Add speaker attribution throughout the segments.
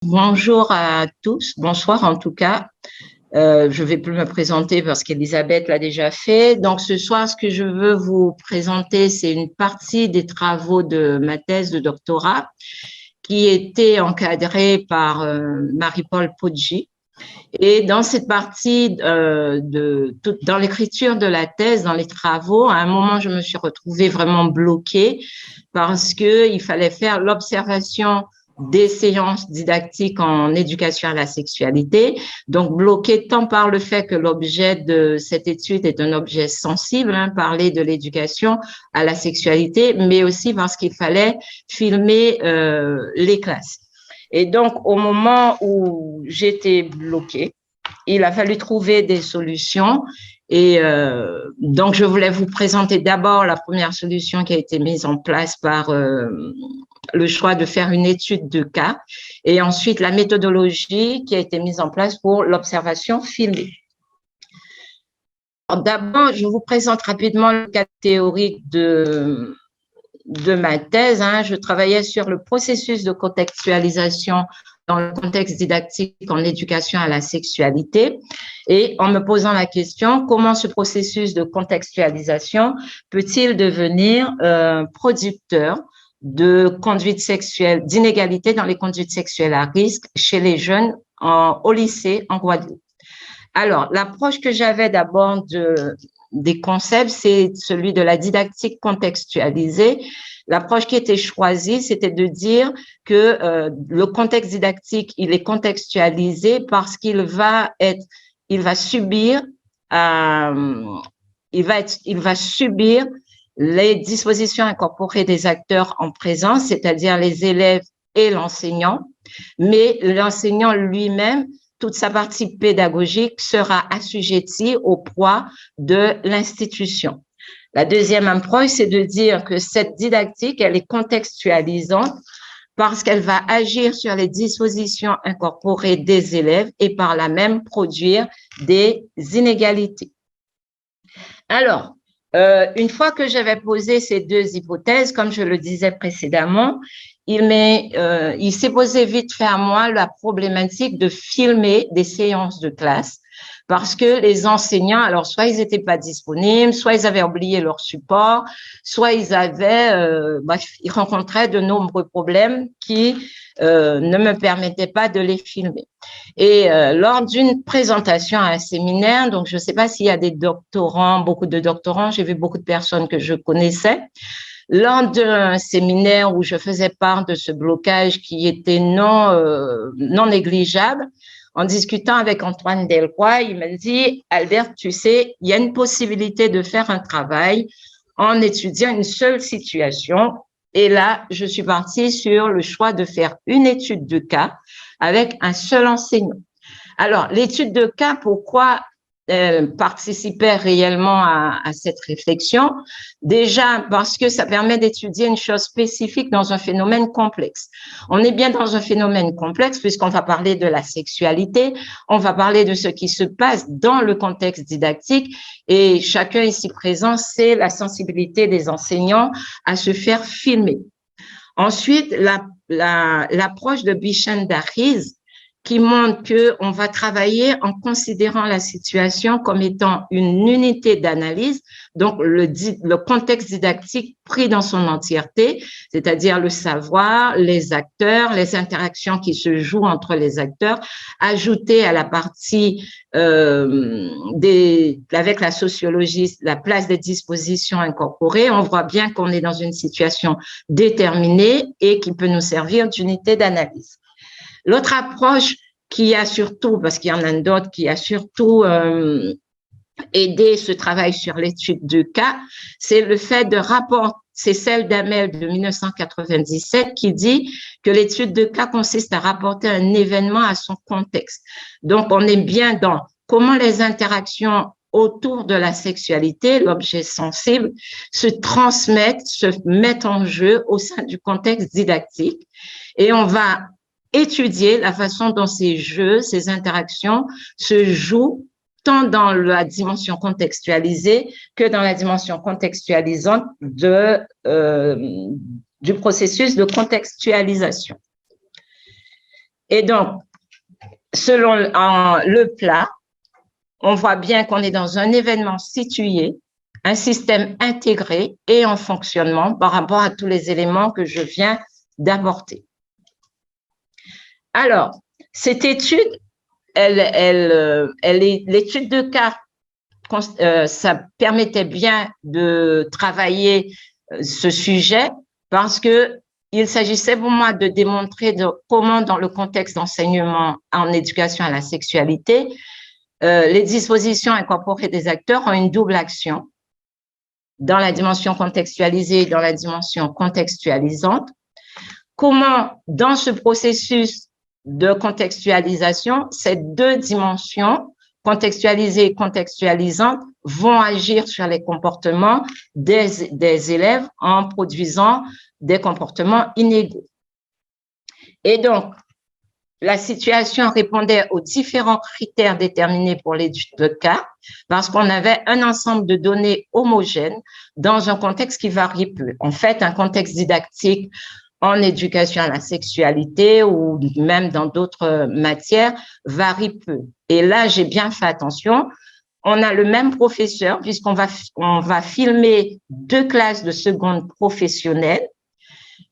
Speaker 1: Bonjour à tous, bonsoir en tout cas. Je ne vais plus me présenter parce qu'Elisabeth l'a déjà fait. Donc ce soir, ce que je veux vous présenter, c'est une partie des travaux de ma thèse de doctorat qui était encadrée par Marie-Paul Poggi. Et dans cette partie, dans l'écriture de la thèse, dans les travaux, à un moment, je me suis retrouvée vraiment bloquée parce qu'il fallait faire l'observation des séances didactiques en éducation à la sexualité, donc bloquée tant par le fait que l'objet de cette étude est un objet sensible, parler de l'éducation à la sexualité, mais aussi parce qu'il fallait filmer les classes. Et donc, au moment où j'étais bloquée, il a fallu trouver des solutions. Et donc, je voulais vous présenter d'abord la première solution qui a été mise en place par le choix de faire une étude de cas et ensuite la méthodologie qui a été mise en place pour l'observation filmée. D'abord, je vous présente rapidement le cadre théorique de ma thèse. Je travaillais sur le processus de contextualisation dans le contexte didactique en éducation à la sexualité et en me posant la question, comment ce processus de contextualisation peut-il devenir producteur de conduite sexuelle, d'inégalité dans les conduites sexuelles à risque chez les jeunes au lycée en Guadeloupe. Alors, l'approche que j'avais d'abord des concepts, c'est celui de la didactique contextualisée. L'approche qui était choisie, c'était de dire que le contexte didactique, il est contextualisé parce qu'il va subir les dispositions incorporées des acteurs en présence, c'est-à-dire les élèves et l'enseignant, mais l'enseignant lui-même, toute sa partie pédagogique sera assujettie au poids de l'institution. La deuxième approche, c'est de dire que cette didactique, elle est contextualisante parce qu'elle va agir sur les dispositions incorporées des élèves et par là même produire des inégalités. Alors, une fois que j'avais posé ces deux hypothèses, comme je le disais précédemment, il s'est posé vite fait à moi la problématique de filmer des séances de classe parce que les enseignants, alors soit ils n'étaient pas disponibles, soit ils avaient oublié leur support, soit ils rencontraient de nombreux problèmes qui ne me permettaient pas de les filmer. Et lors d'une présentation à un séminaire, donc je ne sais pas s'il y a des doctorants, beaucoup de doctorants, j'ai vu beaucoup de personnes que je connaissais, lors d'un séminaire où je faisais part de ce blocage qui était non négligeable, en discutant avec Antoine Delcroix, il m'a dit, Albert, tu sais, il y a une possibilité de faire un travail en étudiant une seule situation. Et là, je suis partie sur le choix de faire une étude de cas avec un seul enseignant. Alors, l'étude de cas, pourquoi participait réellement à cette réflexion? Déjà, parce que ça permet d'étudier une chose spécifique dans un phénomène complexe. On est bien dans un phénomène complexe puisqu'on va parler de la sexualité, on va parler de ce qui se passe dans le contexte didactique et chacun ici présent sait la sensibilité des enseignants à se faire filmer. Ensuite, l'approche de Bishan-Dariz qui montre qu'on va travailler en considérant la situation comme étant une unité d'analyse, donc le contexte didactique pris dans son entièreté, c'est-à-dire le savoir, les acteurs, les interactions qui se jouent entre les acteurs, ajouté à la partie avec la sociologie, la place des dispositions incorporées, on voit bien qu'on est dans une situation déterminée et qui peut nous servir d'unité d'analyse. L'autre approche qui a surtout, parce qu'il y en a d'autres, qui a surtout aidé ce travail sur l'étude de cas, c'est le fait de rapporter, c'est celle d'Hamel de 1997 qui dit que l'étude de cas consiste à rapporter un événement à son contexte. Donc, on est bien dans comment les interactions autour de la sexualité, l'objet sensible, se transmettent, se mettent en jeu au sein du contexte didactique. Et on va étudier la façon dont ces jeux, ces interactions se jouent tant dans la dimension contextualisée que dans la dimension contextualisante du processus de contextualisation. Et donc, selon le plat, on voit bien qu'on est dans un événement situé, un système intégré et en fonctionnement par rapport à tous les éléments que je viens d'apporter. Alors, cette étude, l'étude de cas, ça permettait bien de travailler ce sujet parce que il s'agissait pour moi de démontrer comment, dans le contexte d'enseignement en éducation à la sexualité, les dispositions incorporées des acteurs ont une double action dans la dimension contextualisée et dans la dimension contextualisante. Comment, dans ce processus de contextualisation, ces deux dimensions, contextualisée et contextualisante, vont agir sur les comportements des élèves en produisant des comportements inégaux. Et donc, la situation répondait aux différents critères déterminés pour l'étude de cas parce qu'on avait un ensemble de données homogènes dans un contexte qui varie peu. En fait, un contexte didactique en éducation à la sexualité ou même dans d'autres matières varie peu. Et là, j'ai bien fait attention. On a le même professeur puisqu'on va filmer 2 classes de seconde professionnelle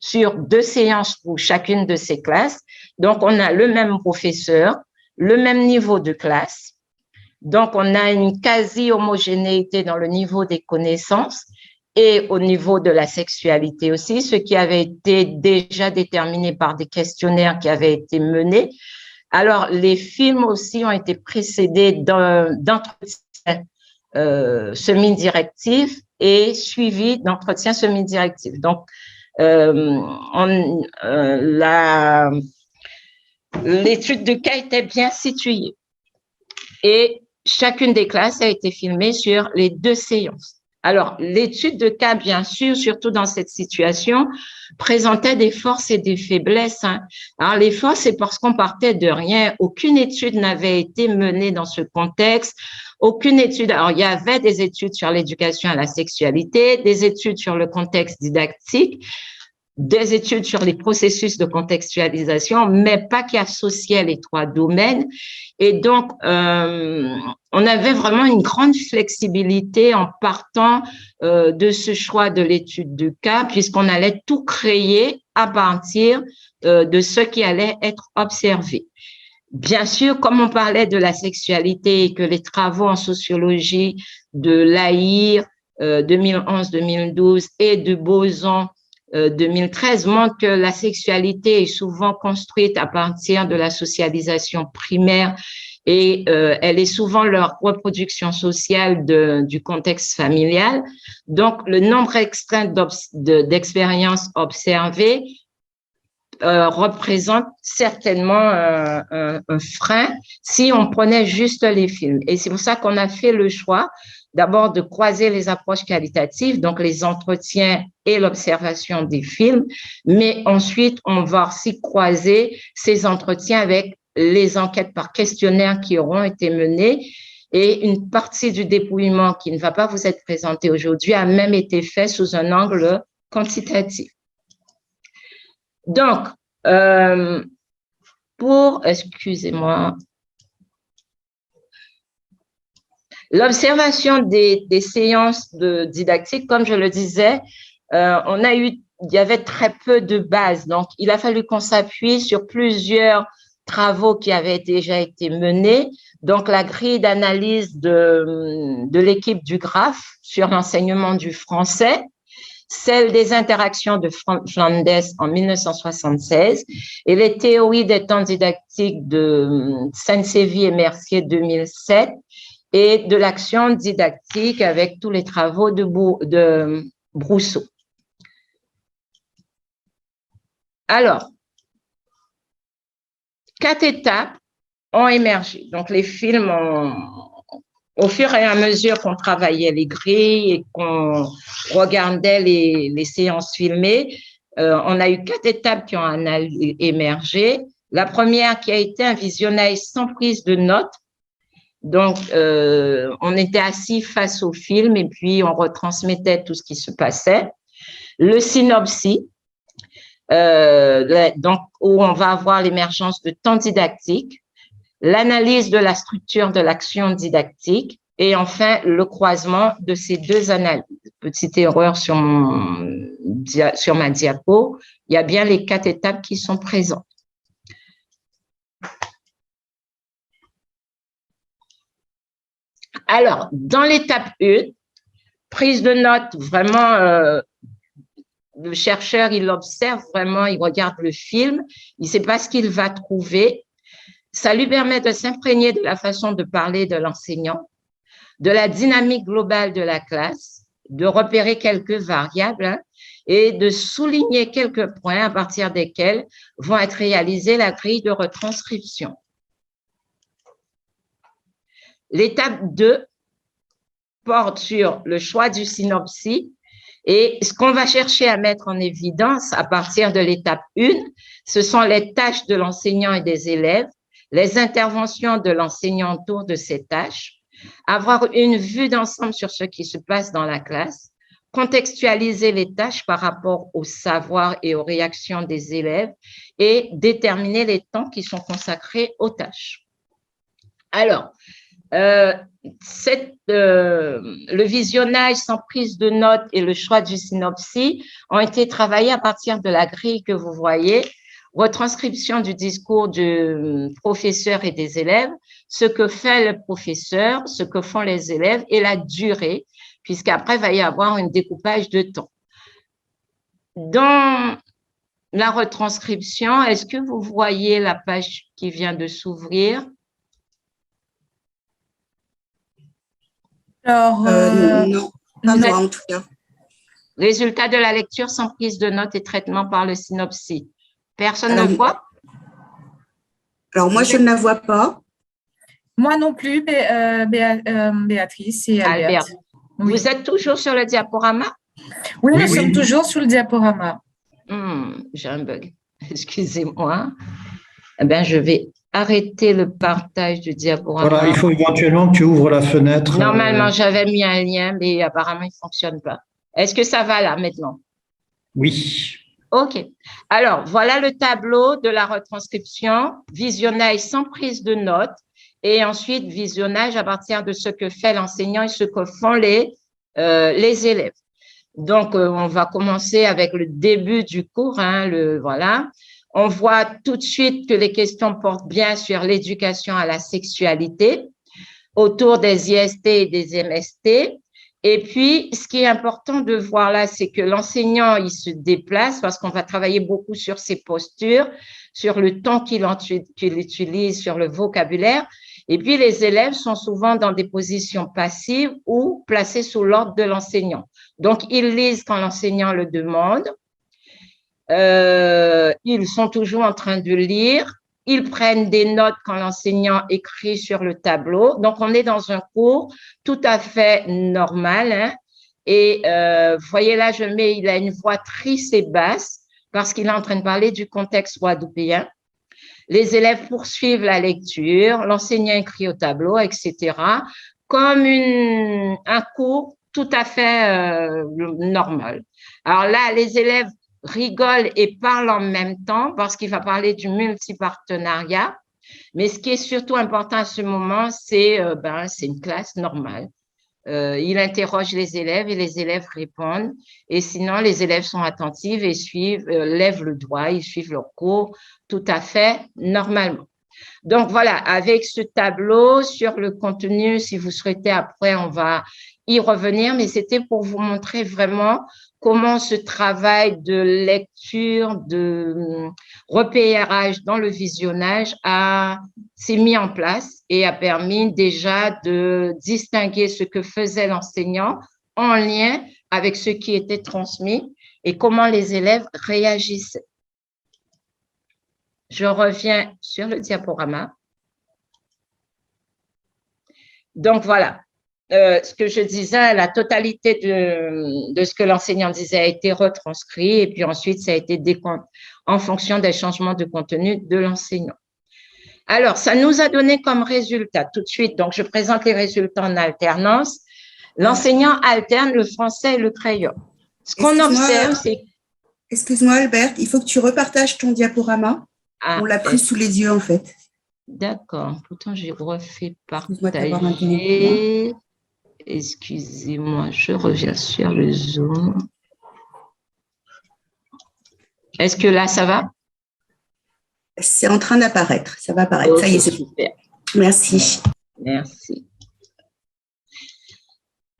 Speaker 1: sur 2 séances pour chacune de ces classes. Donc, on a le même professeur, le même niveau de classe. Donc, on a une quasi-homogénéité dans le niveau des connaissances et au niveau de la sexualité aussi, ce qui avait été déjà déterminé par des questionnaires qui avaient été menés. Alors, les films aussi ont été précédés d'entretiens semi-directifs et suivis d'entretiens semi-directifs. Donc, l'étude de cas était bien située et chacune des classes a été filmée sur les 2 séances. Alors, l'étude de cas, bien sûr, surtout dans cette situation, présentait des forces et des faiblesses. Alors, les forces, c'est parce qu'on partait de rien. Aucune étude n'avait été menée dans ce contexte. Aucune étude. Alors, il y avait des études sur l'éducation à la sexualité, des études sur le contexte didactique, des études sur les processus de contextualisation, mais pas qui associaient les 3 domaines. Et donc, on avait vraiment une grande flexibilité en partant de ce choix de l'étude de cas, puisqu'on allait tout créer à partir de ce qui allait être observé. Bien sûr, comme on parlait de la sexualité et que les travaux en sociologie de Lahire 2011-2012 et de Boson 2013 montre que la sexualité est souvent construite à partir de la socialisation primaire et elle est souvent leur reproduction sociale du contexte familial. Donc, le nombre restreint d'expériences observées représente certainement un frein si on prenait juste les films. Et c'est pour ça qu'on a fait le choix d'abord de croiser les approches qualitatives, donc les entretiens et l'observation des films, mais ensuite, on va aussi croiser ces entretiens avec les enquêtes par questionnaire qui auront été menées et une partie du dépouillement qui ne va pas vous être présentée aujourd'hui a même été fait sous un angle quantitatif. Donc, excusez-moi, l'observation des séances de didactique, comme je le disais, il y avait très peu de bases. Donc, il a fallu qu'on s'appuie sur plusieurs travaux qui avaient déjà été menés. Donc, la grille d'analyse de l'équipe du GRAPH sur l'enseignement du français, celle des interactions de Flanders en 1976 et les théories des temps didactiques de Saint-Sévy et Mercier 2007 et de l'action didactique avec tous les travaux de Brousseau. Alors, 4 étapes ont émergé. Donc, les films au fur et à mesure qu'on travaillait les grilles et qu'on regardait les séances filmées, on a eu 4 étapes qui ont émergé. La première qui a été un visionnage sans prise de notes. Donc, on était assis face au film et puis on retransmettait tout ce qui se passait. Le synopsis. donc où on va avoir l'émergence de temps didactique, l'analyse de la structure de l'action didactique et enfin le croisement de ces deux analyses. Petite erreur sur ma diapo, il y a bien les 4 étapes qui sont présentes. Alors, dans l'étape 1, prise de notes, vraiment, le chercheur, il observe vraiment, il regarde le film, il ne sait pas ce qu'il va trouver. Ça lui permet de s'imprégner de la façon de parler de l'enseignant, de la dynamique globale de la classe, de repérer quelques variables et de souligner quelques points à partir desquels vont être réalisées la grille de retranscription. L'étape 2 porte sur le choix du synopsis et ce qu'on va chercher à mettre en évidence à partir de l'étape 1, ce sont les tâches de l'enseignant et des élèves, les interventions de l'enseignant autour de ces tâches, avoir une vue d'ensemble sur ce qui se passe dans la classe, contextualiser les tâches par rapport au savoir et aux réactions des élèves et déterminer les temps qui sont consacrés aux tâches. Alors, le visionnage sans prise de notes et le choix du synopsis ont été travaillés à partir de la grille que vous voyez, retranscription du discours du professeur et des élèves, ce que fait le professeur, ce que font les élèves et la durée, puisqu'après, il va y avoir un découpage de temps. Dans la retranscription, est-ce que vous voyez la page qui vient de s'ouvrir?
Speaker 2: Alors,
Speaker 3: non, pas moi en tout cas.
Speaker 1: Résultat de la lecture sans prise de notes et traitement par le synopsis. Personne ne voit?
Speaker 3: Alors, moi, je ne la vois pas.
Speaker 2: moi non plus, Béatrice et Albert.
Speaker 1: Oui. Vous êtes toujours sur le diaporama?
Speaker 2: Oui, nous sommes toujours sur le diaporama.
Speaker 1: J'ai un bug. Excusez-moi. Eh bien, je vais arrêter le partage du diaporama.
Speaker 4: Voilà, il faut éventuellement que tu ouvres la fenêtre.
Speaker 1: Normalement, j'avais mis un lien, mais apparemment, il ne fonctionne pas. Est-ce que ça va là maintenant?
Speaker 4: Oui.
Speaker 1: OK. Alors, voilà le tableau de la retranscription, visionnage sans prise de notes et ensuite visionnage à partir de ce que fait l'enseignant et ce que font les élèves. Donc, on va commencer avec le début du cours. Voilà. On voit tout de suite que les questions portent bien sur l'éducation à la sexualité autour des IST et des MST. Et puis, ce qui est important de voir là, c'est que l'enseignant, il se déplace parce qu'on va travailler beaucoup sur ses postures, sur le ton qu'il utilise, sur le vocabulaire. Et puis, les élèves sont souvent dans des positions passives ou placés sous l'ordre de l'enseignant. Donc, ils lisent quand l'enseignant le demande. Ils sont toujours en train de lire. Ils prennent des notes quand l'enseignant écrit sur le tableau. Donc, on est dans un cours tout à fait normal. Et voyez là, il a une voix triste et basse parce qu'il est en train de parler du contexte guadeloupéen. Les élèves poursuivent la lecture, l'enseignant écrit au tableau, etc. Comme un cours tout à fait normal. Alors là, les élèves rigolent et parlent en même temps parce qu'il va parler du multipartenariat. Mais ce qui est surtout important à ce moment, c'est une classe normale. Il interroge les élèves et les élèves répondent. Et sinon, les élèves sont attentifs et lèvent le doigt, ils suivent leur cours tout à fait normalement. Donc, voilà, avec ce tableau sur le contenu, si vous souhaitez, après, on va y revenir, mais c'était pour vous montrer vraiment comment ce travail de lecture, de repérage dans le visionnage s'est mis en place et a permis déjà de distinguer ce que faisait l'enseignant en lien avec ce qui était transmis et comment les élèves réagissaient. Je reviens sur le diaporama. Donc, voilà. Ce que je disais, la totalité de ce que l'enseignant disait a été retranscrit et puis ensuite, ça a été en fonction des changements de contenu de l'enseignant. Alors, ça nous a donné comme résultat tout de suite, donc je présente les résultats en alternance. L'enseignant alterne le français et le crayon. Ce qu'on observe, c'est…
Speaker 3: Excuse-moi, Albert, il faut que tu repartages ton diaporama.
Speaker 1: Ah,
Speaker 3: On l'a pris sous les yeux, en fait.
Speaker 1: d'accord. Pourtant, j'ai refait
Speaker 3: Excuse-moi de t'avoir interrompu, hein.
Speaker 1: partager. Excusez-moi, je reviens sur le Zoom. Est-ce que là, ça va?
Speaker 3: C'est en train d'apparaître. Ça va apparaître.
Speaker 1: Ok,
Speaker 3: Ça y est, c'est bon.
Speaker 1: super.
Speaker 3: Merci.
Speaker 1: Merci.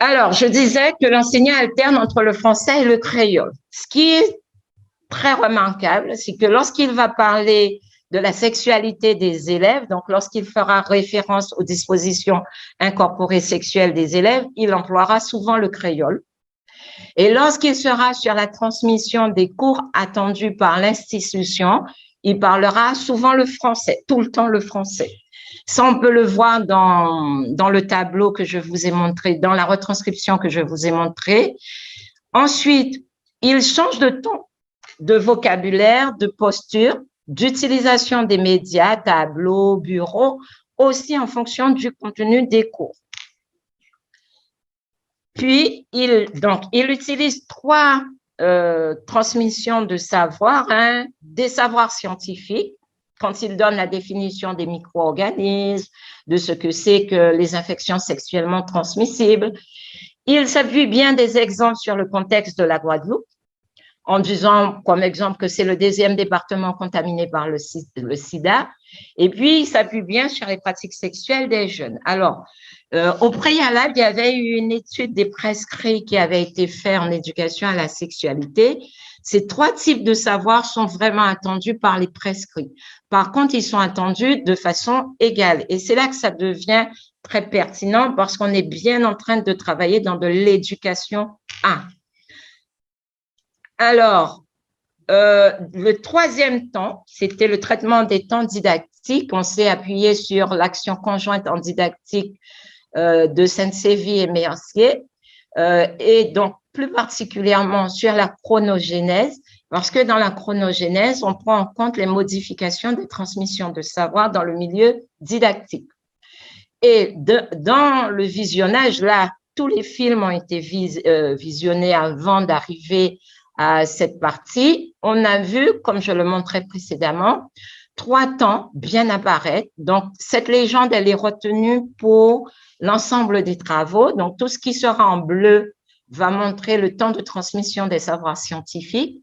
Speaker 1: Alors, je disais que l'enseignant alterne entre le français et le créole. Ce qui est très remarquable, c'est que lorsqu'il va parler de la sexualité des élèves, donc lorsqu'il fera référence aux dispositions incorporées sexuelles des élèves, il emploiera souvent le créole. Et lorsqu'il sera sur la transmission des cours attendus par l'institution, il parlera souvent le français, tout le temps le français. Ça, on peut le voir dans le tableau que je vous ai montré, dans la retranscription que je vous ai montrée. Ensuite, il change de ton, de vocabulaire, de posture, d'utilisation des médias, tableaux, bureaux, aussi en fonction du contenu des cours. Puis, il utilise trois transmissions de savoir, des savoirs scientifiques, quand il donne la définition des micro-organismes, de ce que c'est que les infections sexuellement transmissibles. Il s'appuie bien des exemples sur le contexte de la Guadeloupe, en disant comme exemple que c'est le 2e département contaminé par le sida. Et puis, il s'appuie bien sur les pratiques sexuelles des jeunes. Alors, au préalable, il y avait eu une étude des prescrits qui avait été faite en éducation à la sexualité. Ces 3 types de savoirs sont vraiment attendus par les prescrits. Par contre, ils sont attendus de façon égale. Et c'est là que ça devient très pertinent parce qu'on est bien en train de travailler dans de l'éducation 1. Alors, le 3e temps, c'était le traitement des temps didactiques. On s'est appuyé sur l'action conjointe en didactique de Sainte-Séville et Mercier, et donc plus particulièrement sur la chronogénèse, parce que dans la chronogénèse, on prend en compte les modifications des transmissions de savoir dans le milieu didactique. Et dans le visionnage, là, tous les films ont été visionnés avant d'arriver à cette partie. On a vu, comme je le montrais précédemment, 3 temps bien apparaître. Donc, cette légende, elle est retenue pour l'ensemble des travaux. Donc, tout ce qui sera en bleu va montrer le temps de transmission des savoirs scientifiques.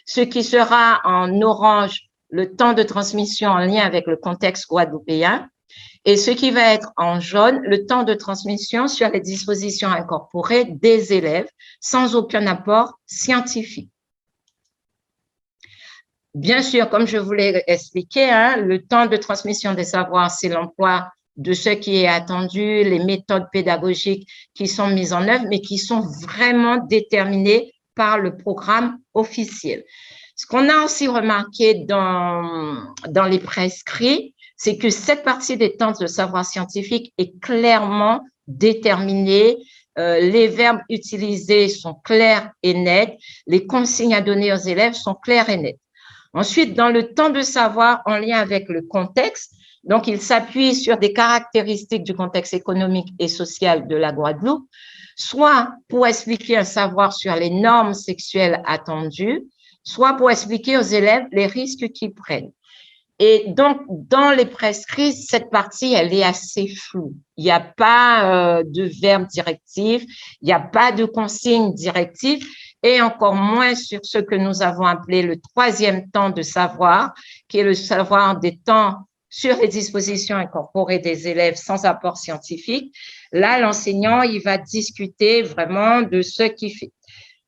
Speaker 1: Ce qui sera en orange, le temps de transmission en lien avec le contexte guadeloupéen. Et ce qui va être en jaune, le temps de transmission sur les dispositions incorporées des élèves sans aucun apport scientifique. Bien sûr, comme je vous l'ai expliqué, le temps de transmission des savoirs, c'est l'emploi de ce qui est attendu, les méthodes pédagogiques qui sont mises en œuvre, mais qui sont vraiment déterminées par le programme officiel. Ce qu'on a aussi remarqué dans les prescrits, c'est que cette partie des temps de savoir scientifique est clairement déterminée. Les verbes utilisés sont clairs et nets. Les consignes à donner aux élèves sont claires et nettes. Ensuite, dans le temps de savoir en lien avec le contexte, donc il s'appuie sur des caractéristiques du contexte économique et social de la Guadeloupe, soit pour expliquer un savoir sur les normes sexuelles attendues, soit pour expliquer aux élèves les risques qu'ils prennent. Et donc, dans les prescrits, cette partie, elle est assez floue. Il n'y a pas de verbe directif, il n'y a pas de consigne directive, et encore moins sur ce que nous avons appelé le 3e temps de savoir, qui est le savoir des temps sur les dispositions incorporées des élèves sans apport scientifique. Là, l'enseignant, il va discuter vraiment de ce qu'il fait.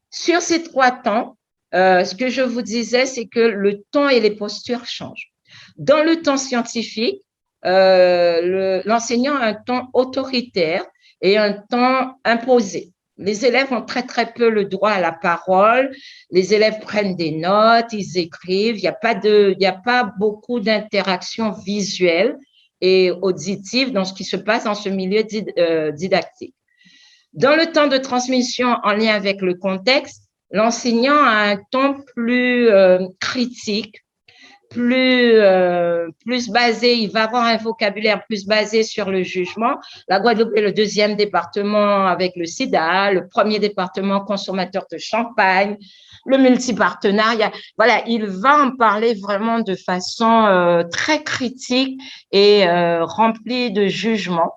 Speaker 1: Sur ces 3 temps, ce que je vous disais, c'est que le ton et les postures changent. Dans le temps scientifique, l'enseignant a un ton autoritaire et un ton imposé. Les élèves ont très, très peu le droit à la parole. Les élèves prennent des notes, ils écrivent. Il n'y a pas beaucoup d'interactions visuelles et auditives dans ce qui se passe dans ce milieu didactique. Dans le temps de transmission en lien avec le contexte, l'enseignant a un ton plus critique, plus basé, il va avoir un vocabulaire plus basé sur le jugement. La Guadeloupe est le 2e département avec le sida, le 1er département consommateur de champagne. le multipartenariat. Voilà, il va en parler vraiment de façon très critique et remplie de jugement.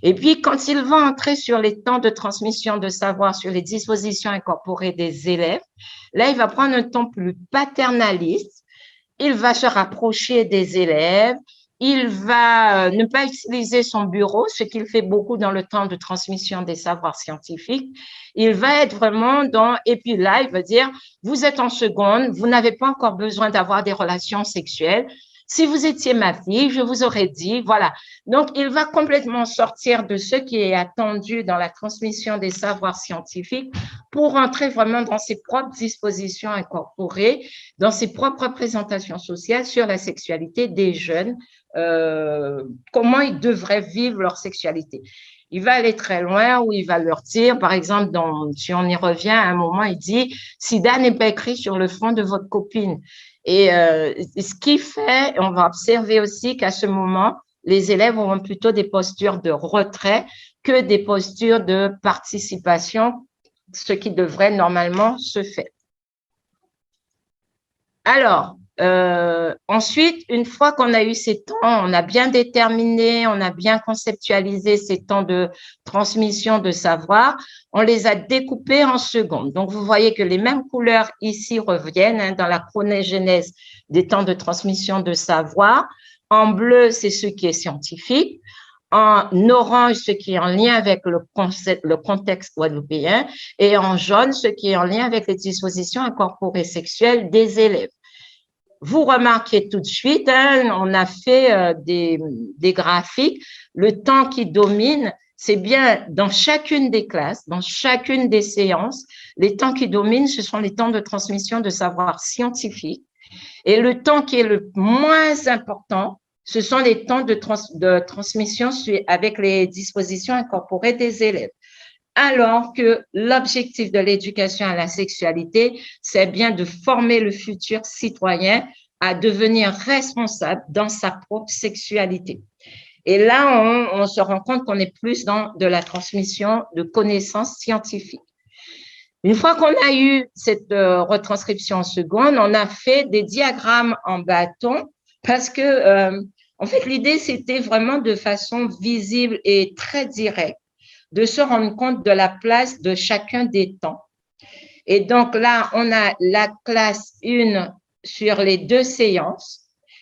Speaker 1: Et puis, quand il va entrer sur les temps de transmission de savoir, sur les dispositions incorporées des élèves, là, il va prendre un ton plus paternaliste. Il va se rapprocher des élèves. Il va ne pas utiliser son bureau, ce qu'il fait beaucoup dans le temps de transmission des savoirs scientifiques. Il va être vraiment dans, et puis là, il va dire, vous êtes en seconde, vous n'avez pas encore besoin d'avoir des relations sexuelles. Si vous étiez ma fille, je vous aurais dit, voilà. Donc, il va complètement sortir de ce qui est attendu dans la transmission des savoirs scientifiques pour entrer vraiment dans ses propres dispositions incorporées, dans ses propres représentations sociales sur la sexualité des jeunes, comment ils devraient vivre leur sexualité. Il va aller très loin où il va leur dire, par exemple, si on y revient, à un moment, il dit « Sida n'est pas écrit sur le front de votre copine ». Et ce qui fait, on va observer aussi qu'à ce moment, les élèves auront plutôt des postures de retrait que des postures de participation, ce qui devrait normalement se faire. Alors, ensuite, une fois qu'on a eu ces temps, on a bien déterminé, on a bien conceptualisé ces temps de transmission de savoir, on les a découpés en secondes. Donc, vous voyez que les mêmes couleurs ici reviennent dans la chronogénèse des temps de transmission de savoir. En bleu, c'est ce qui est scientifique. En orange, ce qui est en lien avec le contexte guadeloupéen, et en jaune, ce qui est en lien avec les dispositions incorporées sexuelles des élèves. Vous remarquez tout de suite, on a fait des graphiques. Le temps qui domine, c'est bien dans chacune des classes, dans chacune des séances, les temps qui dominent, ce sont les temps de transmission de savoir scientifique. Et le temps qui est le moins important, ce sont les temps de transmission avec les dispositions incorporées des élèves. Alors que l'objectif de l'éducation à la sexualité, c'est bien de former le futur citoyen à devenir responsable dans sa propre sexualité. Et là, on se rend compte qu'on est plus dans de la transmission de connaissances scientifiques. Une fois qu'on a eu cette retranscription en seconde, on a fait des diagrammes en bâton parce que, en fait, l'idée, c'était vraiment de façon visible et très directe de se rendre compte de la place de chacun des temps. Et donc là, on a la classe 1 sur les 2 séances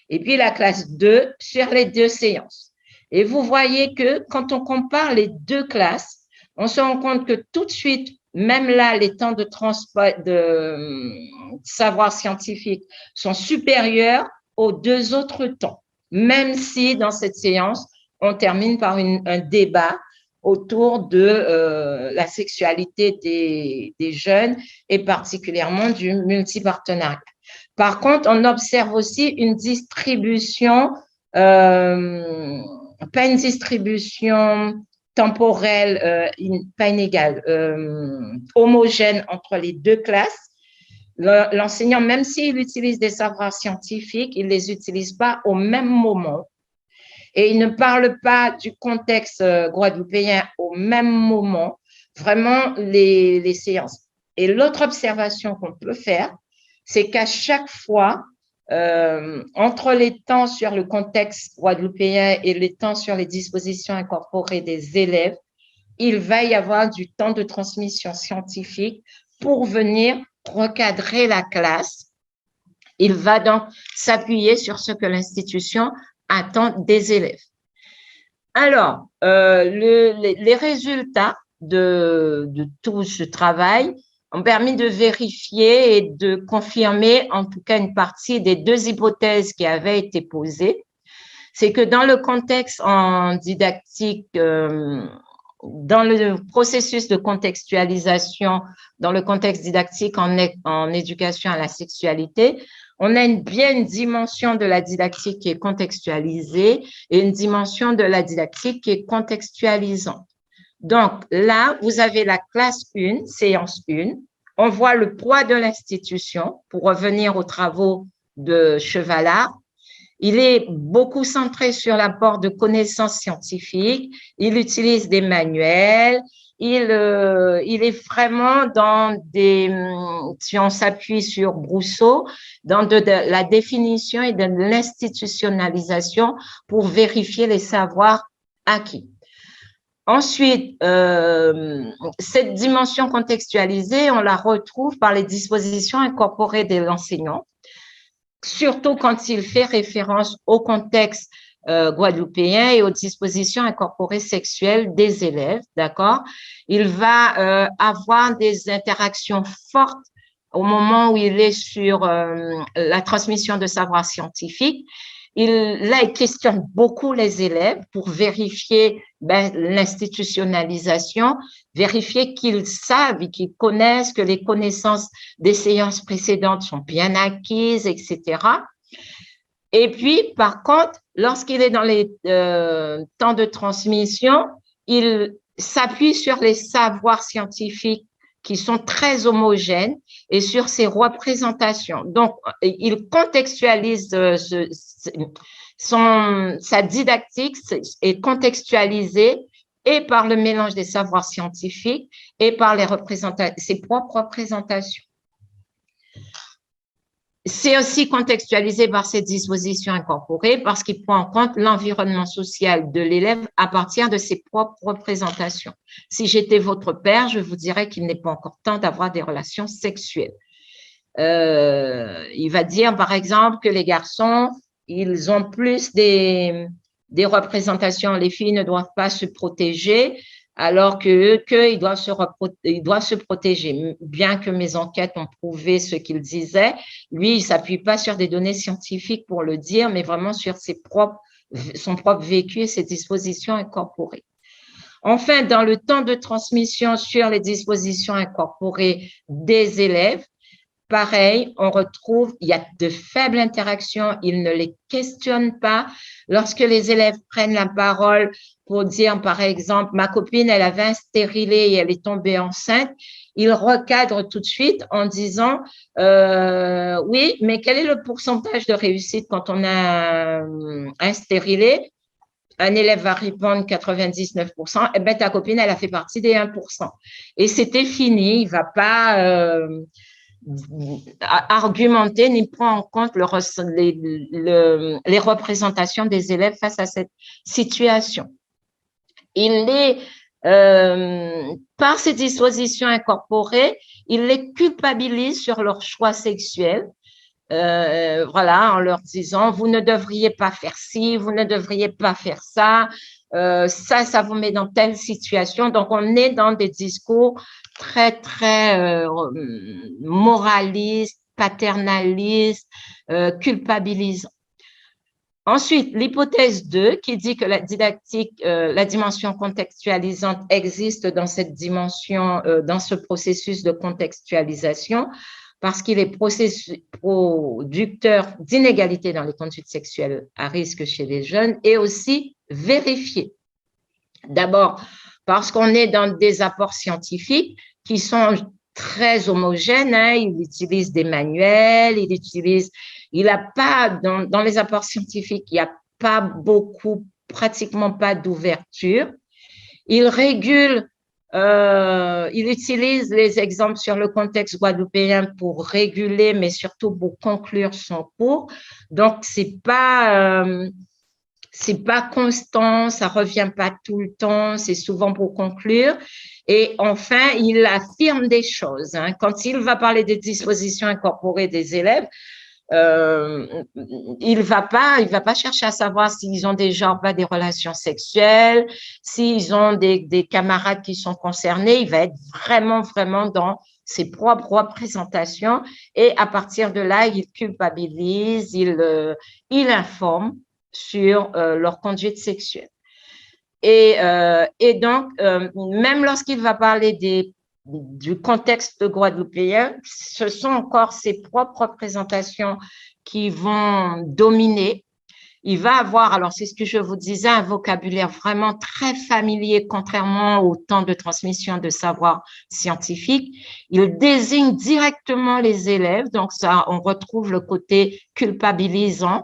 Speaker 1: et puis la classe 2 sur les 2 séances. Et vous voyez que quand on compare les 2 classes, on se rend compte que tout de suite, même là, les temps de savoir scientifique sont supérieurs aux 2 autres temps, même si dans cette séance, on termine par un débat autour de la sexualité des jeunes et particulièrement du multipartenariat. Par contre, on observe aussi une distribution, pas une distribution temporelle, pas inégale, homogène entre les 2 classes. L'enseignant, même s'il utilise des savoirs scientifiques, il ne les utilise pas au même moment. Et il ne parle pas du contexte guadeloupéen au même moment, vraiment les séances. Et l'autre observation qu'on peut faire, c'est qu'à chaque fois, entre les temps sur le contexte guadeloupéen et les temps sur les dispositions incorporées des élèves, il va y avoir du temps de transmission scientifique pour venir recadrer la classe. Il va donc s'appuyer sur ce que l'institution attend des élèves. Alors, les résultats de tout ce travail ont permis de vérifier et de confirmer en tout cas une partie des 2 hypothèses qui avaient été posées. C'est que dans le contexte en didactique, dans le processus de contextualisation, dans le contexte didactique en éducation à la sexualité, on a bien une dimension de la didactique qui est contextualisée et une dimension de la didactique qui est contextualisante. Donc là, vous avez la classe 1, séance 1. On voit le poids de l'institution pour revenir aux travaux de Chevalard. Il est beaucoup centré sur l'apport de connaissances scientifiques. Il utilise des manuels. il est vraiment dans si on s'appuie sur Brousseau, dans de la définition et de l'institutionnalisation pour vérifier les savoirs acquis. Ensuite, cette dimension contextualisée, on la retrouve par les dispositions incorporées de l'enseignant, surtout quand il fait référence au contexte guadeloupéen et aux dispositions incorporées sexuelles des élèves, d'accord? Il va avoir des interactions fortes au moment où il est sur la transmission de savoir scientifique. Là, il questionne beaucoup les élèves pour vérifier l'institutionnalisation, vérifier qu'ils savent et qu'ils connaissent, que les connaissances des séances précédentes sont bien acquises, etc. Et puis, par contre, lorsqu'il est dans les temps de transmission, il s'appuie sur les savoirs scientifiques qui sont très homogènes et sur ses représentations. Donc, il contextualise sa didactique est contextualisée et par le mélange des savoirs scientifiques et par ses propres représentations. C'est aussi contextualisé par ces dispositions incorporées parce qu'il prend en compte l'environnement social de l'élève à partir de ses propres représentations. Si j'étais votre père, je vous dirais qu'il n'est pas encore temps d'avoir des relations sexuelles. Il va dire, par exemple, que les garçons, ils ont plus des représentations. Les filles ne doivent pas se protéger, alors qu'eux doivent se protéger. Bien que mes enquêtes ont prouvé ce qu'il disait, lui, il ne s'appuie pas sur des données scientifiques pour le dire, mais vraiment sur son propre vécu et ses dispositions incorporées. Enfin, dans le temps de transmission sur les dispositions incorporées des élèves, pareil, on retrouve, il y a de faibles interactions, ils ne les questionnent pas. Lorsque les élèves prennent la parole pour dire, par exemple, ma copine, elle avait un stérilet et elle est tombée enceinte, ils recadrent tout de suite en disant, oui, mais quel est le pourcentage de réussite quand on a un stérilet? Un élève va répondre 99%, eh bien, ta copine, elle a fait partie des 1%. Et c'était fini, il ne va pas argumenter ni prendre en compte les représentations des élèves face à cette situation. Par ces dispositions incorporées, il les culpabilise sur leur choix sexuel. Voilà, en leur disant, vous ne devriez pas faire ci, vous ne devriez pas faire ça, ça vous met dans telle situation. Donc, on est dans des discours très, très moralistes, paternalistes, culpabilisants. Ensuite, l'hypothèse 2 qui dit que la didactique, la dimension contextualisante existe dans cette dimension, dans ce processus de contextualisation, parce qu'il est producteur d'inégalités dans les conduites sexuelles à risque chez les jeunes et aussi vérifié. D'abord, parce qu'on est dans des apports scientifiques qui sont très homogènes, hein, il utilise des manuels, il n'a pas, dans les apports scientifiques, il n'y a pas beaucoup, pratiquement pas d'ouverture. Il régule, il utilise les exemples sur le contexte guadeloupéen pour réguler, mais surtout pour conclure son cours. Donc, c'est pas constant, ça revient pas tout le temps, c'est souvent pour conclure. Et enfin, il affirme des choses. Hein. Quand il va parler des dispositions incorporées des élèves, il va pas chercher à savoir s'ils ont déjà pas des relations sexuelles, s'ils ont des camarades qui sont concernés. Il va être vraiment, vraiment dans ses propres représentations et à partir de là, il culpabilise, il informe sur leur conduite sexuelle. Et donc, même lorsqu'il va parler du contexte guadeloupéen, ce sont encore ses propres représentations qui vont dominer. Il va avoir, alors c'est ce que je vous disais, un vocabulaire vraiment très familier, contrairement au temps de transmission de savoir scientifique. Il désigne directement les élèves, donc ça, on retrouve le côté culpabilisant.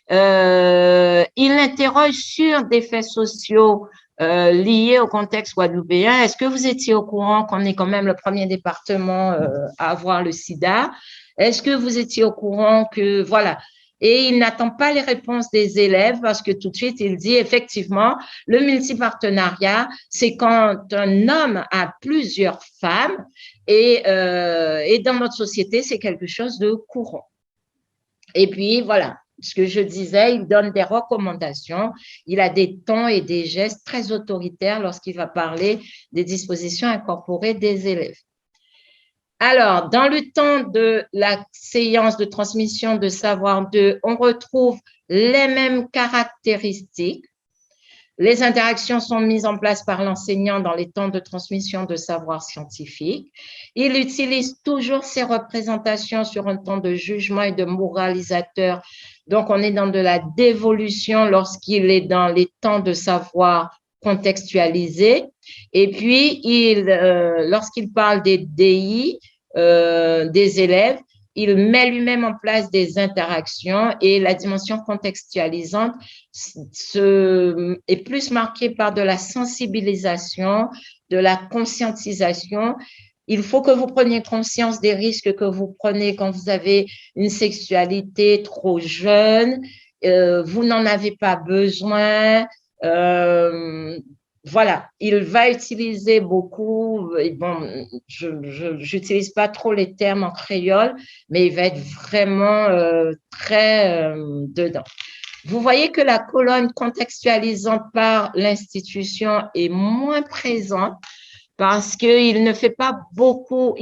Speaker 1: Il interroge sur des faits sociaux liées au contexte guadeloupéen. Est-ce que vous étiez au courant qu'on est quand même le premier département à avoir le sida? Est-ce que vous étiez au courant que, voilà. Et il n'attend pas les réponses des élèves parce que tout de suite, il dit effectivement, le multipartenariat, c'est quand un homme a plusieurs femmes et dans notre société, c'est quelque chose de courant. Et puis, voilà, ce que je disais, il donne des recommandations. Il a des tons et des gestes très autoritaires lorsqu'il va parler des dispositions incorporées des élèves. Alors, dans le temps de la séance de transmission de savoir 2, on retrouve les mêmes caractéristiques. Les interactions sont mises en place par l'enseignant dans les temps de transmission de savoir scientifique. Il utilise toujours ces représentations sur un temps de jugement et de moralisateur. Donc, on est dans de la dévolution lorsqu'il est dans les temps de savoir contextualisé. Et puis, lorsqu'il parle des DI, des élèves, il met lui-même en place des interactions et la dimension contextualisante est plus marquée par de la sensibilisation, de la conscientisation. Il faut que vous preniez conscience des risques que vous prenez quand vous avez une sexualité trop jeune. Vous n'en avez pas besoin. Voilà, il va utiliser beaucoup, bon, je n'utilise pas trop les termes en créole, mais il va être vraiment très dedans. Vous voyez que la colonne contextualisante par l'institution est moins présente parce qu'il ne fait pas beaucoup.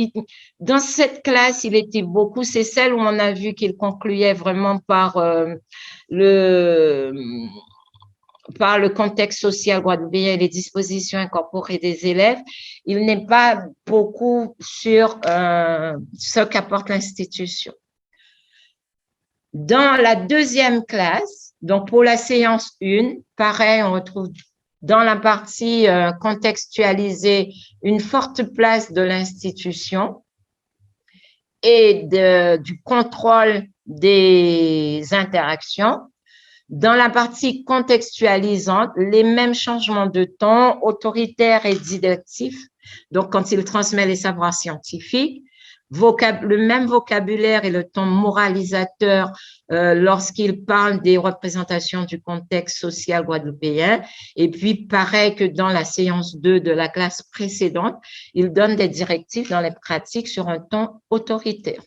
Speaker 1: Dans cette classe, il était beaucoup, c'est celle où on a vu qu'il concluait vraiment par le contexte social guadeloupéen et les dispositions incorporées des élèves, il n'est pas beaucoup sur ce qu'apporte l'institution. Dans la deuxième classe, donc pour la séance 1, pareil, on retrouve dans la partie contextualisée une forte place de l'institution et du contrôle des interactions. Dans la partie contextualisante, les mêmes changements de ton, autoritaire et didactif. Donc, quand il transmet les savoirs scientifiques, le même vocabulaire et le ton moralisateur lorsqu'il parle des représentations du contexte social guadeloupéen. Et puis, pareil que dans la séance 2 de la classe précédente, il donne des directives dans les pratiques sur un ton autoritaire.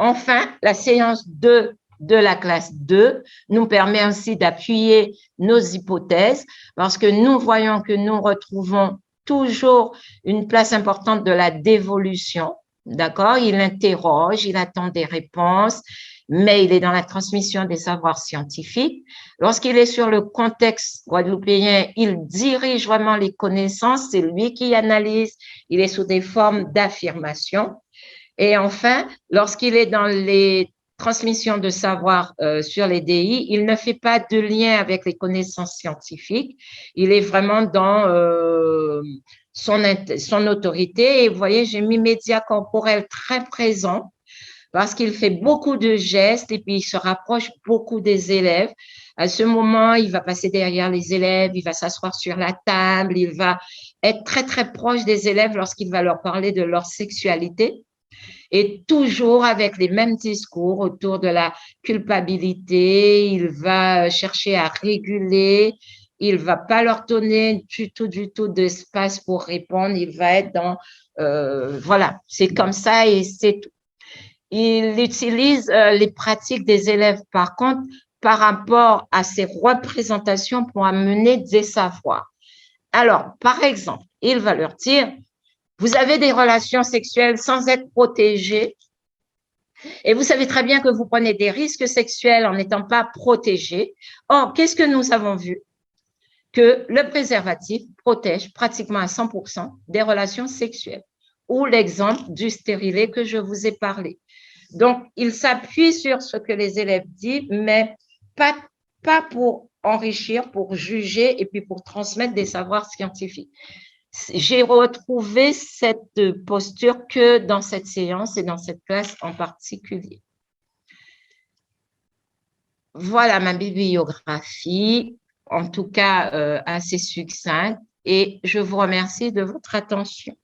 Speaker 1: Enfin, la séance 2 de la classe 2 nous permet aussi d'appuyer nos hypothèses parce que nous voyons que nous retrouvons toujours une place importante de la dévolution. D'accord? Il interroge, il attend des réponses, mais il est dans la transmission des savoirs scientifiques. Lorsqu'il est sur le contexte guadeloupéen, il dirige vraiment les connaissances, c'est lui qui analyse, il est sous des formes d'affirmation. Et enfin, lorsqu'il est dans les transmissions de savoir sur les DI, il ne fait pas de lien avec les connaissances scientifiques. Il est vraiment dans son autorité. Et vous voyez, j'ai mis média corporel très présent parce qu'il fait beaucoup de gestes et puis il se rapproche beaucoup des élèves. À ce moment, il va passer derrière les élèves, il va s'asseoir sur la table, il va être très, très proche des élèves lorsqu'il va leur parler de leur sexualité. Et toujours avec les mêmes discours autour de la culpabilité, il va chercher à réguler, il va pas leur donner du tout d'espace pour répondre, il va être dans, voilà, c'est comme ça et c'est tout. Il utilise les pratiques des élèves, par contre, par rapport à ces représentations pour amener des savoirs. Alors, par exemple, il va leur dire, vous avez des relations sexuelles sans être protégé et vous savez très bien que vous prenez des risques sexuels en n'étant pas protégé. Or, qu'est-ce que nous avons vu? Que le préservatif protège pratiquement à 100% des relations sexuelles ou l'exemple du stérilet que je vous ai parlé. Donc, il s'appuie sur ce que les élèves disent, mais pas pour enrichir, pour juger et puis pour transmettre des savoirs scientifiques. J'ai retrouvé cette posture que dans cette séance et dans cette classe en particulier. Voilà ma bibliographie. en tout cas assez succincte et je vous remercie de votre attention.